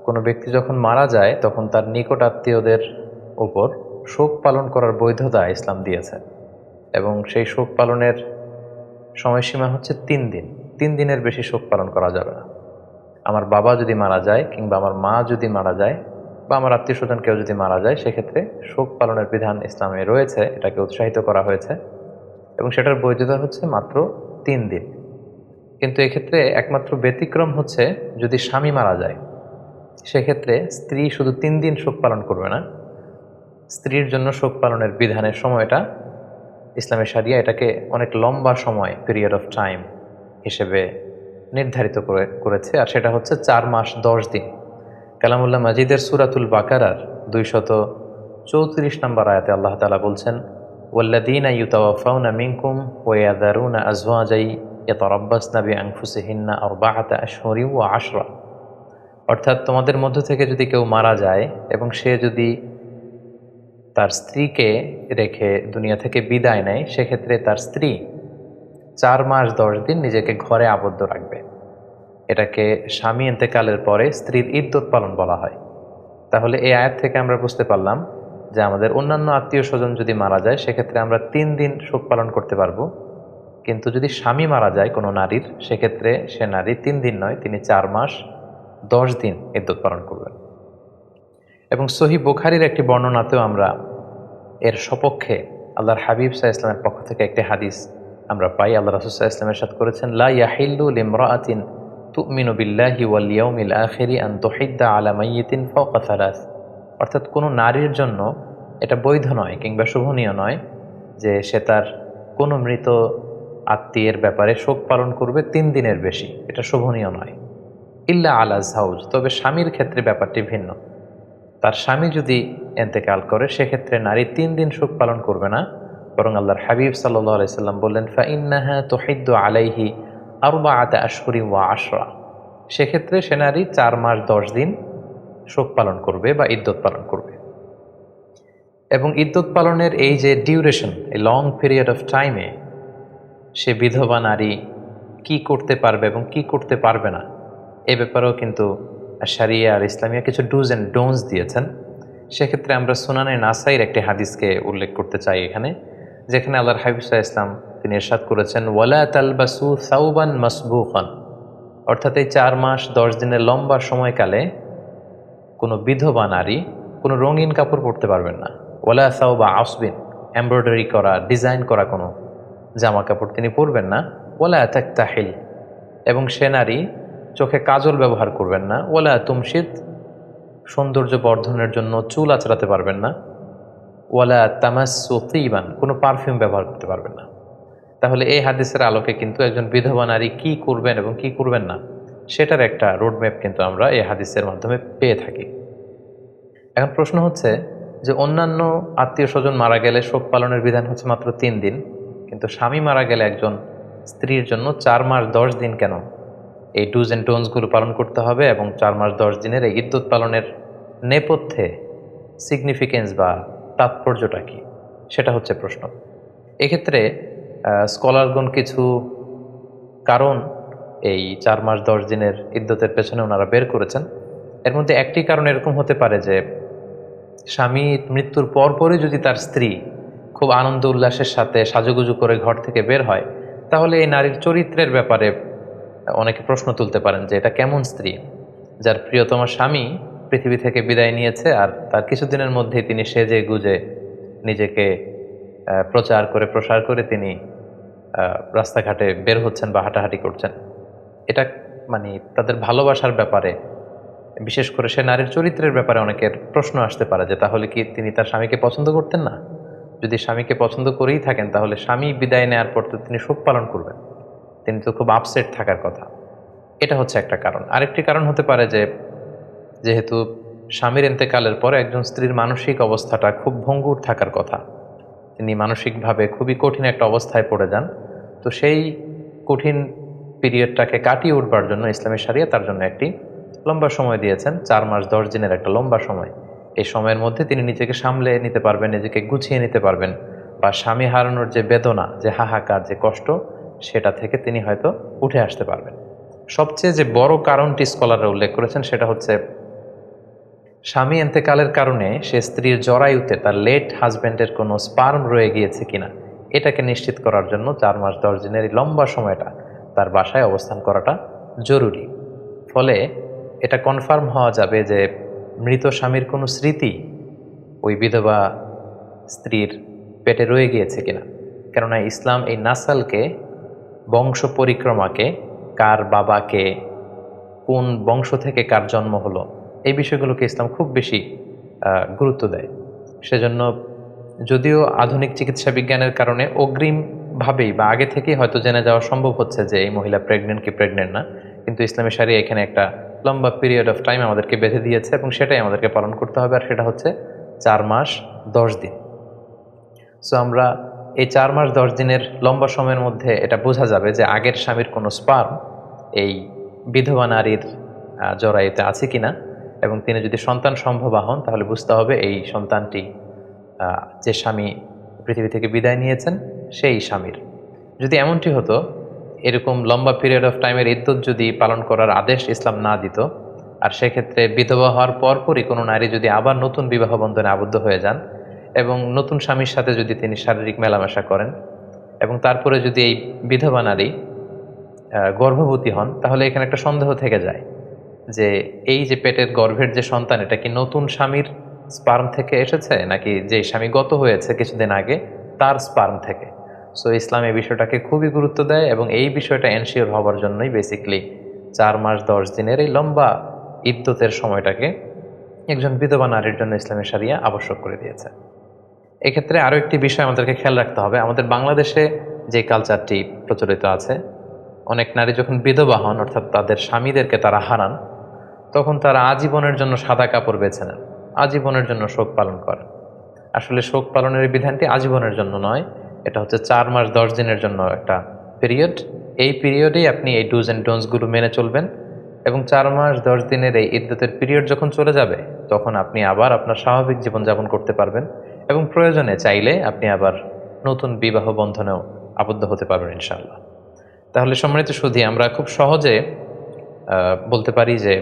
কোনো ব্যক্তি যখন মারা যায় তখন তার নিকট আত্মীয়দের উপর শোক পালন করার বৈধতা ইসলাম দিয়েছে, এবং সেই শোক পালনের সময়সীমা হচ্ছে 3 দিন। 3 দিনের বেশি শোক পালন করা যাবে না। আমার বাবা যদি মারা যায়, কিংবা আমার মা যদি মারা যায়, বা আমার আত্মীয় স্বজন কেউ যদি মারা যায়, সেক্ষেত্রে শোক পালনের বিধান ইসলামে রয়েছে, এটাকে উৎসাহিত করা হয়েছে, এবং সেটার বৈধতা হচ্ছে মাত্র 3 দিন। কিন্তু এক্ষেত্রে একমাত্র ব্যতিক্রম হচ্ছে যদি স্বামী মারা যায়, সেক্ষেত্রে স্ত্রী শুধু 3 দিন শোক পালন করবে না। স্ত্রীর জন্য শোক পালনের বিধানের সময়টা ইসলামের শরিয়া এটাকে অনেক লম্বা সময়, পিরিয়ড অফ টাইম হিসেবে নির্ধারিত করেছে, আর সেটা হচ্ছে 4 মাস 10 দিন। কালামুল্লাহ মাজিদের সূরাতুল বাকারার 234 নম্বর আয়াতে আল্লাহ তাআলা বলছেন, ওয়াল্লাযীনা ইউতাওয়াফাউনা মিনকুম ওয়া ইয়াযারুনা আযওয়াজান ইয়াতারাব্বাসনা বিআনফুসিহিন্না আরবাআতা আশহুরিন ওয়া আশরা। অর্থাৎ তোমাদের মধ্য থেকে যদি কেউ মারা যায় এবং সে যদি তার স্ত্রীকে রেখে দুনিয়া থেকে বিদায় নেয়, সেক্ষেত্রে তার স্ত্রী 4 মাস 10 দিন নিজেকে ঘরে আবদ্ধ রাখবে। এটাকে স্বামী ইন্তেকালের পরে স্ত্রীর ইদ্যত পালন বলা হয়। তাহলে এই আয়াত থেকে আমরা বুঝতে পারলাম যে আমাদের অন্যান্য আত্মীয় স্বজন যদি মারা যায়, সেক্ষেত্রে আমরা 3 দিন শোক পালন করতে পারবো। কিন্তু যদি স্বামী মারা যায় কোনো নারীর, সেক্ষেত্রে সে নারী 3 দিন নয়, তিনি 4 মাস 10 দিন ইদ্যত পালন করবেন। এবং সহিহ বুখারীর একটি বর্ণনাতেও আমরা এর সপক্ষে আল্লাহর হাবিব সাল্লাল্লাহু আলাইহি ওয়াসাল্লামের পক্ষ থেকে একটি হাদিস আমরা পাই। আল্লাহ রাসূল সাল্লাল্লাহু আলাইহি ওয়াসাল্লাম ইরশাদ করেছেন, লা ইয়াহিল্লু লিমরাআতিন তুমিনু বিল্লাহি ওয়াল ইয়াউমিল আখিরি আন তুহিদ্দা আলা মাইয়িতিন ফাওকা সালাস। অর্থাৎ কোনো নারীর জন্য এটা বৈধ নয় কিংবা শোভনীয় নয় যে সে তার কোনো মৃত আত্মীয়ের ব্যাপারে শোক পালন করবে 3 দিনের বেশি। এটা শোভনীয় নয়। ইল্লা আলা যাওজ, তবে স্বামীর ক্ষেত্রে ব্যাপারটি ভিন্ন। তার স্বামী যদি ইন্তেকাল করে, সেক্ষেত্রে নারী 3 দিন শোক পালন করবে না, বরং আল্লাহর হাবিব সাল্লাল্লাহু আলাইহি সাল্লাম বললেন, ফাইন্নাহা তুহিদ্দু আলাইহি আরবাআতা আশহুরিন ওয়া আশরা। সেক্ষেত্রে সে নারী 4 মাস 10 দিন শোক পালন করবে বা ইদ্যত পালন করবে। এবং ইদ্যত পালনের এই যে ডিউরেশন, এই লং পিরিয়ড অফ টাইমে সে বিধবা নারী কি করতে পারবে এবং কি করতে পারবে না, এ ব্যাপারেও কিন্তু শরিয়া আর ইসলামিয়া কিছু ডুজ অ্যান্ড ডোন্টস দিয়েছেন। সেক্ষেত্রে আমরা সুনানে নাসাইর একটি হাদিসকে উল্লেখ করতে চাই এখানে, যেখানে আল্লাহর হাবিব সাল্লাল্লাহু আলাইহি ওয়াসাল্লাম তিনি ইরশাদ করেছেন, ওয়ালা তালবাসু সাওবান মাসবুকান। অর্থাৎ এই 4 মাস 10 দিনের লম্বা সময়কালে কোনো বিধবা নারী কোনো রঙিন কাপড় পরতে পারবেন না। ওয়ালা সাওবা আসবিন, এমব্রয়ডারি করা, ডিজাইন করা কোনো জামা কাপড় তিনি পরবেন না। ওয়ালা তাকতাহিল, এবং সে নারী চোখে কাজল ব্যবহার করবেন না। ওয়ালা তুমশিদ, সৌন্দর্য বর্ধনের জন্য চুল আঁচড়াতে পারবেন না। ওয়ালা তামাসসু তিবান, কোনো পারফিউম ব্যবহার করতে পারবেন না। তাহলে এই হাদিসের আলোকে কিন্তু একজন বিধবা নারী কি করবেন এবং কি করবেন না, সেটার একটা রোডম্যাপ কিন্তু আমরা এই হাদিসের মাধ্যমে পেয়ে থাকি। এখন প্রশ্ন হচ্ছে যে অন্যান্য আত্মীয় স্বজন মারা গেলে শোক পালনের বিধান হচ্ছে মাত্র 3 দিন, কিন্তু স্বামী মারা গেলে একজন স্ত্রীর জন্য 4 মাস 10 দিন কেন এই ডুজ অ্যান্ড ডোন্টসগুলো পালন করতে হবে? এবং 4 মাস 10 দিনের এই ইদ্যত পালনের নেপথ্যে সিগনিফিকেন্স বা তাৎপর্যটা কি, সেটা হচ্ছে প্রশ্ন। এক্ষেত্রে স্কলারগণ কিছু কারণ এই 4 মাস 10 দিনের ইদ্যতের পেছনে ওনারা বের করেছেন। এর মধ্যে একটি কারণ এরকম হতে পারে যে স্বামী মৃত্যুর পরপরই যদি তার স্ত্রী খুব আনন্দ উল্লাসের সাথে সাজুগুজু করে ঘর থেকে বের হয়, তাহলে এই নারীর চরিত্রের ব্যাপারে অনেকে প্রশ্ন তুলতে পারেন যে এটা কেমন স্ত্রী, যার প্রিয়তম স্বামী পৃথিবী থেকে বিদায় নিয়েছে আর তার কিছুদিনের মধ্যেই তিনি সেজে গুজে নিজেকে প্রচার করে প্রসার করে তিনি রাস্তাঘাটে বের হচ্ছেন বা হাঁটাহাঁটি করছেন। এটা মানে তাদের ভালোবাসার ব্যাপারে, বিশেষ করে সে নারীর চরিত্রের ব্যাপারে অনেকের প্রশ্ন আসতে পারে যে তাহলে কি তিনি তার স্বামীকে পছন্দ করতেন না? যদি স্বামীকে পছন্দ করেই থাকেন, তাহলে স্বামী বিদায় নেওয়ার পর তো তিনি শোক পালন করবেন, তিনি তো খুব আপসেট থাকার কথা। এটা হচ্ছে একটা কারণ। আরেকটি কারণ হতে পারে যে যেহেতু স্বামীর ইন্তেকালের পর একজন স্ত্রীর মানসিক অবস্থাটা খুব ভঙ্গুর থাকার কথা, তিনি মানসিকভাবে খুবই কঠিন একটা অবস্থায় পড়ে যান, তো সেই কঠিন পিরিয়ডটাকে কাটিয়ে উঠবার জন্য ইসলামী শরিয়া তার জন্য একটি লম্বা সময় দিয়েছেন, 4 মাস 10 দিনের একটা লম্বা সময়। এই সময়ের মধ্যে তিনি নিজেকে সামলে নিতে পারবেন, নিজেকে গুছিয়ে নিতে পারবেন, বা স্বামী হারানোর যে বেদনা, যে হাহাকার, যে কষ্ট, সেটা থেকে তিনি হয়তো উঠে আসতে পারবেন। সবচেয়ে যে বড় কারণটি স্কলাররা উল্লেখ করেছেন সেটা হচ্ছে স্বামী এন্তেকালের কারণে সে স্ত্রীর জরায়ুতে তার লেট হাজব্যান্ডের কোনো স্পার্ম রয়ে গিয়েছে কিনা এটাকে নিশ্চিত করার জন্য 4 মাস 10 দিনের এই লম্বা সময়টা তার বাসায় অবস্থান করাটা জরুরি। ফলে এটা কনফার্ম হওয়া যাবে যে মৃত স্বামীর কোনো স্মৃতি ওই বিধবা স্ত্রীর পেটে রয়ে গিয়েছে কিনা। কেননা ইসলাম এই নাসালকে, বংশ পরিক্রমাকে, কার বাবাকে, কোন বংশ থেকে কার জন্ম হলো, এই বিষয়গুলোকে ইসলাম খুব বেশি গুরুত্ব দেয়। সেজন্য যদিও আধুনিক চিকিৎসা বিজ্ঞানের কারণে অগ্রিমভাবেই বা আগে থেকেই হয়তো জেনে যাওয়া সম্ভব হচ্ছে যে এই মহিলা প্রেগনেন্ট কি প্রেগনেন্ট না, কিন্তু ইসলামী শরিয়া এখানে একটা লম্বা পিরিয়ড অফ টাইম আমাদেরকে বেঁধে দিয়েছে এবং সেটাই আমাদেরকে পালন করতে হবে, আর সেটা হচ্ছে 4 মাস 10 দিন। সো আমরা এই 4 মাস 10 দিনের লম্বা সময়ের মধ্যে এটা বোঝা যাবে যে আগের স্বামীর কোনো স্পার্ম এই বিধবা নারীর জরায়ুতে আছে কিনা, এবং তিনি যদি সন্তান সম্ভবা হন তাহলে বুঝতে হবে এই সন্তানটি যে স্বামী পৃথিবী থেকে বিদায় নিয়েছেন সেই স্বামীর। যদি এমনটি হতো, এরকম লম্বা পিরিয়ড অফ টাইমের ইদ্যত যদি পালন করার আদেশ ইসলাম না দিত, আর সেক্ষেত্রে বিধবা হওয়ার পরপরই কোনো নারী যদি আবার নতুন বিবাহ বন্ধনে আবদ্ধ হয়ে যান এবং নতুন স্বামীর সাথে যদি তিনি শারীরিক মেলামেশা করেন এবং তারপরে যদি এই বিধবা নারী গর্ভবতী হন, তাহলে এখানে একটা সন্দেহ থেকে যায় যে এই যে পেটের গর্ভের যে সন্তান, এটা কি নতুন স্বামীর স্পার্ম থেকে এসেছে নাকি যে স্বামী গত হয়েছে কিছুদিন আগে তার স্পার্ম থেকে। সো ইসলাম এই বিষয়টাকে খুবই গুরুত্ব দেয় এবং এই বিষয়টা এনশিওর হওয়ার জন্যই বেসিক্যালি 4 মাস 10 দিনের এই লম্বা ইদ্যতের সময়টাকে একজন বিধবা নারীর জন্য ইসলামী শরিয়া আবশ্যক করে দিয়েছে। এক্ষেত্রে আরও একটি বিষয় আমাদেরকে খেয়াল রাখতে হবে। আমাদের বাংলাদেশে যে কালচারটি প্রচলিত আছে, অনেক নারী যখন বিধবা হন অর্থাৎ তাদের স্বামীদেরকে তারা হারান, তখন তারা আজীবনের জন্য সাদা কাপড় বেছে নেন, আজীবনের জন্য শোক পালন করেন। আসলে শোক পালনের বিধানটি আজীবনের জন্য নয়, এটা হচ্ছে 4 মাস 10 দিনের জন্য একটা পিরিয়ড। এই পিরিয়ডেই আপনি এই ডুজ অ্যান্ড ডোন্টসগুলো মেনে চলবেন এবং 4 মাস 10 দিনের এই ইদ্যতের পিরিয়ড যখন চলে যাবে তখন আপনি আবার আপনার স্বাভাবিক জীবনযাপন করতে পারবেন এবং প্রয়োজনে চাইলে আপনি আবার নতুন বিবাহ বন্ধনেও আবদ্ধ হতে পারবেন ইনশাআল্লাহ। তাহলে সম্মানিত সুধী, আমরা খুব সহজে বলতে পারি যে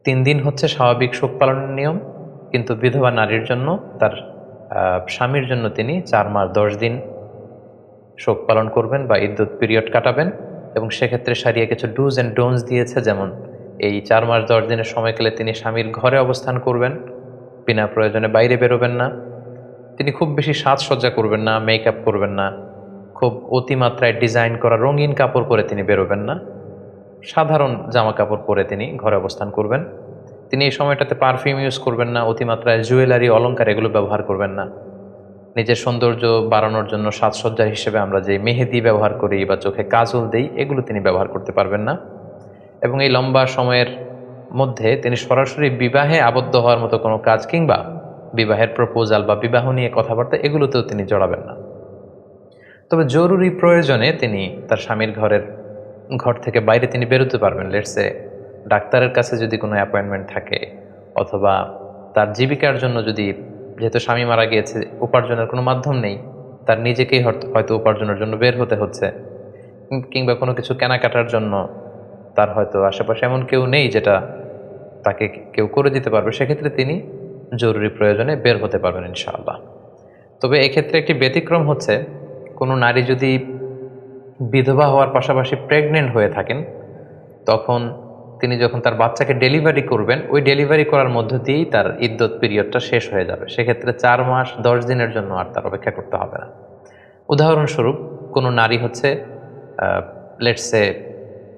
3 দিন হচ্ছে স্বাভাবিক শোক পালনের নিয়ম, কিন্তু বিধবা নারীর জন্য, তার স্বামীর জন্য তিনি 4 মাস 10 দিন শোক পালন করবেন বা ইদ্যত পিরিয়ড কাটাবেন। এবং সেক্ষেত্রে শরিয়া কিছু ডুজ অ্যান্ড ডোন্টস দিয়েছে, যেমন এই 4 মাস 10 দিনের সময়কালে তিনি স্বামীর ঘরে অবস্থান করবেন, বিনা প্রয়োজনে বাইরে বেরোবেন না, তিনি খুব বেশি সাজসজ্জা করবেন না, মেকআপ করবেন না, খুব অতিমাত্রায় ডিজাইন করা রঙিন কাপড় পরে তিনি বেরোবেন না, সাধারণ জামা কাপড় পরে তিনি ঘরে অবস্থান করবেন। তিনি এই সময়টাতে পারফিউম ইউজ করবেন না, অতিমাত্রায় জুয়েলারি অলংকার এগুলো ব্যবহার করবেন না। নিজের সৌন্দর্য বাড়ানোর জন্য সাজসজ্জা হিসেবে আমরা যে মেহেদি ব্যবহার করি বা চোখে কাজল দেই, এগুলো তিনি ব্যবহার করতে পারবেন না। এবং এই লম্বা সময়ের মধ্যে তিনি সরাসরি বিবাহে আবদ্ধ হওয়ার মতো কোনো কাজ কিংবা বিবাহের প্রপোজাল বা বিবাহ নিয়ে কথাবার্তা এগুলোতেও তিনি জড়াবেন না। তবে জরুরি প্রয়োজনে তিনি তার স্বামীর ঘর থেকে বাইরে তিনি বেরোতে পারবেন। লেটসে ডাক্তারের কাছে যদি কোনো অ্যাপয়েন্টমেন্ট থাকে, অথবা তার জীবিকার জন্য, যদি যেহেতু স্বামী মারা গিয়েছে উপার্জনের কোনো মাধ্যম নেই, তার নিজেকেই হয়তো উপার্জনের জন্য বের হতে হচ্ছে, কিংবা কোনো কিছু কেনাকাটার জন্য তার হয়তো আশেপাশে এমন কেউ নেই যেটা তাকে কেউ করে দিতে পারবে, সেক্ষেত্রে তিনি জরুরি প্রয়োজনে বের হতে পারবেন ইনশাআল্লাহ। তবে এক্ষেত্রে একটি ব্যতিক্রম হচ্ছে, কোনো নারী যদি বিধবা হওয়ার পাশাপাশি প্রেগনেন্ট হয়ে থাকেন, তখন তিনি যখন তার বাচ্চাকে ডেলিভারি করবেন, ওই ডেলিভারি করার মধ্য দিয়েই তার ইদ্যত পিরিয়ডটা শেষ হয়ে যাবে। সেক্ষেত্রে 4 মাস 10 দিনের জন্য আর তার অপেক্ষা করতে হবে না। উদাহরণস্বরূপ, কোনো নারী হচ্ছে লেটসে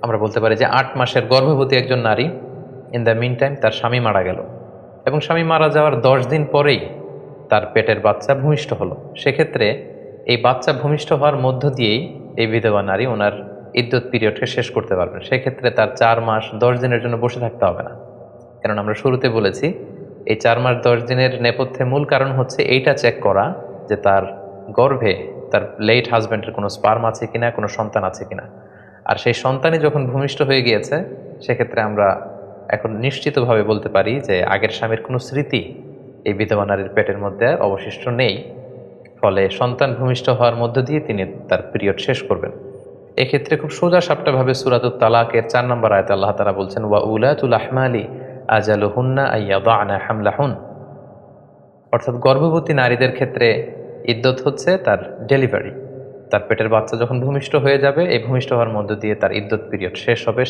আমরা বলতে পারি যে 8 মাসের গর্ভবতী একজন নারী, ইন দ্য মিন টাইম তার স্বামী মারা গেল এবং স্বামী মারা যাওয়ার 10 দিন পরেই তার পেটের বাচ্চা ভূমিষ্ঠ হলো। সেক্ষেত্রে এই বাচ্চা ভূমিষ্ঠ হওয়ার মধ্য দিয়েই এই বিধবা নারী ওনার ইদ্যত পিরিয়ডকে শেষ করতে পারবেন। সেক্ষেত্রে তার 4 মাস 10 দিনের জন্য বসে থাকতে হবে না। কারণ আমরা শুরুতে বলেছি, এই 4 মাস 10 দিনের নেপথ্যে মূল কারণ হচ্ছে এইটা চেক করা যে তার গর্ভে তার লেট হাজব্যান্ডের কোনো স্পার্ম আছে কিনা, কোনো সন্তান আছে কিনা। আর সেই সন্তানই যখন ভূমিষ্ঠ হয়ে গিয়েছে, সেক্ষেত্রে আমরা এখন নিশ্চিতভাবে বলতে পারি যে আগের স্বামীর কোনো স্মৃতি এই বিধবা নারীর পেটের মধ্যে আর অবশিষ্ট নেই। ফলে সন্তান ভূমিষ্ঠ হওয়ার মধ্য দিয়ে তিনি তার পিরিয়ড শেষ করবেন। এক্ষেত্রে খুব সোজা সাপটাভাবে সূরাতুত তালাকের 4 নম্বর আয়াতে আল্লাহ তাআলা বলছেন, ওয়া উলাতুল আহমালি আজালুহুন্না আইয়াদানা হামলাহুন, অর্থাৎ গর্ভবতী নারীদের ক্ষেত্রে ইদ্যত হচ্ছে তার ডেলিভারি, তার পেটের বাচ্চা যখন ভূমিষ্ঠ হয়ে যাবে, এই ভূমিষ্ঠ হওয়ার মধ্য দিয়ে তার ইদ্যত পিরিয়ড শেষ হবে,